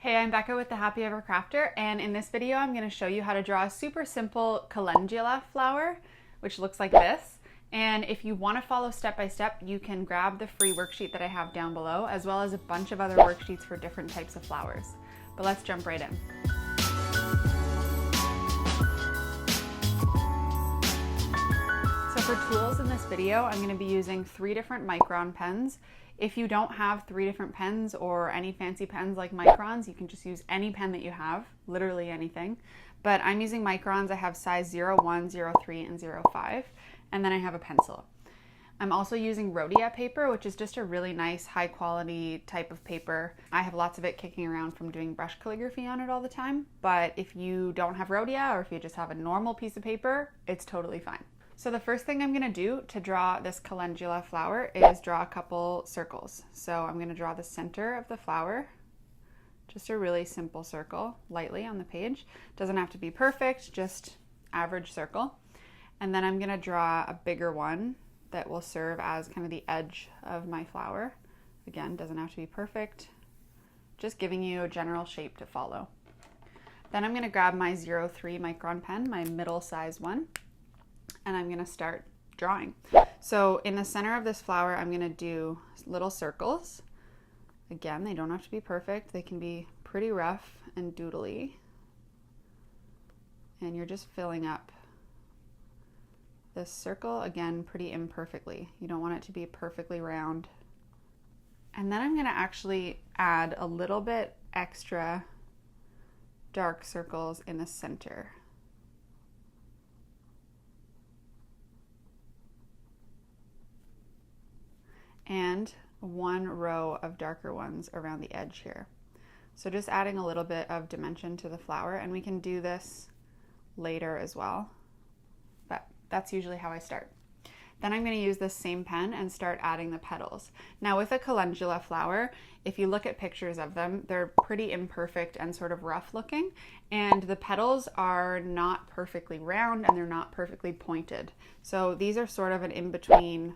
Hey, I'm Becca with the Happy Ever Crafter, and in this video I'm going to show you how to draw a super simple calendula flower, which looks like this. And if you want to follow step by step, you can grab the free worksheet that I have down below, as well as a bunch of other worksheets for different types of flowers. But let's jump right in. So for tools in this video, I'm going to be using 3 different Micron pens. If you don't have 3 different pens or any fancy pens like Microns, you can just use any pen that you have, literally anything. But I'm using Microns. I have size 01, 03, and 05, and then I have a pencil. I'm also using Rhodia paper, which is just a really nice, high quality type of paper. I have lots of it kicking around from doing brush calligraphy on it all the time. But if you don't have Rhodia, or if you just have a normal piece of paper, it's totally fine. So the first thing I'm going to do to draw this calendula flower is draw a couple circles. So I'm going to draw the center of the flower, just a really simple circle, lightly on the page. Doesn't have to be perfect, just average circle. And then I'm going to draw a bigger one that will serve as kind of the edge of my flower. Again, doesn't have to be perfect, just giving you a general shape to follow. Then I'm going to grab my 03 micron pen, my middle size one, and I'm going to start drawing. So in the center of this flower, I'm going to do little circles. Again, they don't have to be perfect. They can be pretty rough and doodly. And you're just filling up this circle, again, pretty imperfectly. You don't want it to be perfectly round. And then I'm going to actually add a little bit extra dark circles in the center. And 1 row of darker ones around the edge here. So just adding a little bit of dimension to the flower, and we can do this later as well, but that's usually how I start. Then I'm going to use this same pen and start adding the petals. Now with a calendula flower, if you look at pictures of them, they're pretty imperfect and sort of rough looking, and the petals are not perfectly round and they're not perfectly pointed. So these are sort of an in-between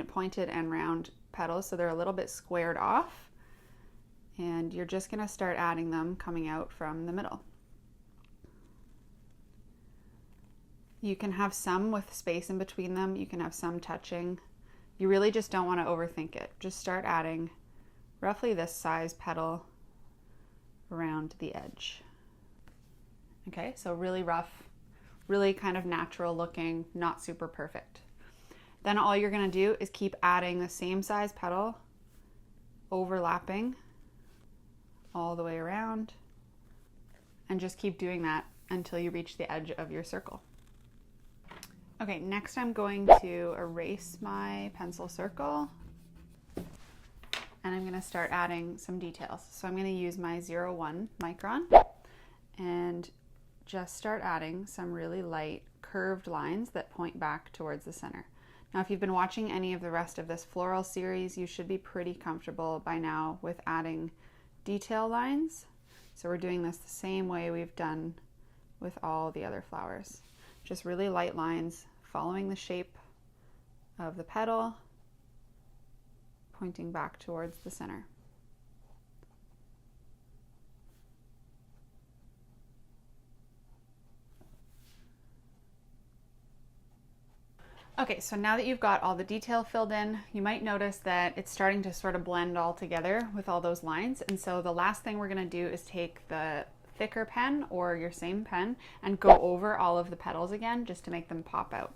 pointed and round petals, so they're a little bit squared off, and you're just going to start adding them coming out from the middle. You can have some with space in between them, you can have some touching. You really just don't want to overthink it. Just start adding roughly this size petal around the edge. Okay, so really rough, really kind of natural looking, not super perfect. Then all you're going to do is keep adding the same size petal, overlapping all the way around, and just keep doing that until you reach the edge of your circle. Okay, next I'm going to erase my pencil circle, and I'm going to start adding some details. So I'm going to use my 01 micron and just start adding some really light curved lines that point back towards the center. Now, if you've been watching any of the rest of this floral series, you should be pretty comfortable by now with adding detail lines. So we're doing this the same way we've done with all the other flowers. Just really light lines following the shape of the petal, pointing back towards the center. Okay, so now that you've got all the detail filled in, you might notice that it's starting to sort of blend all together with all those lines. And so the last thing we're going to do is take the thicker pen or your same pen and go over all of the petals again just to make them pop out.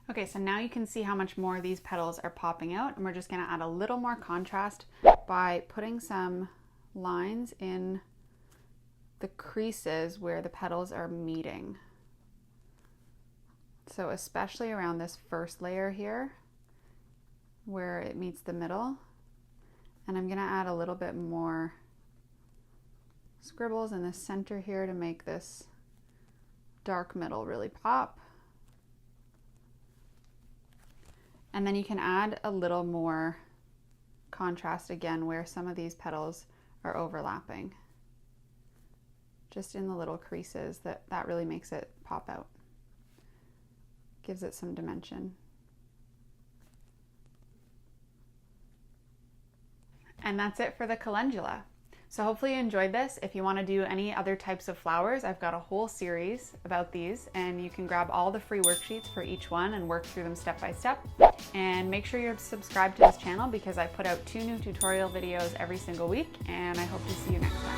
Okay, so now you can see how much more these petals are popping out, and we're just going to add a little more contrast by putting some lines in the creases where the petals are meeting. So especially around this first layer here where it meets the middle, and I'm going to add a little bit more scribbles in the center here to make this dark middle really pop. And then you can add a little more contrast again where some of these petals are overlapping. Just in the little creases, that really makes it pop out. Gives it some dimension. And that's it for the calendula. So hopefully you enjoyed this. If you want to do any other types of flowers, I've got a whole series about these, and you can grab all the free worksheets for each one and work through them step by step. And make sure you're subscribed to this channel because I put out 2 new tutorial videos every single week, and I hope to see you next time.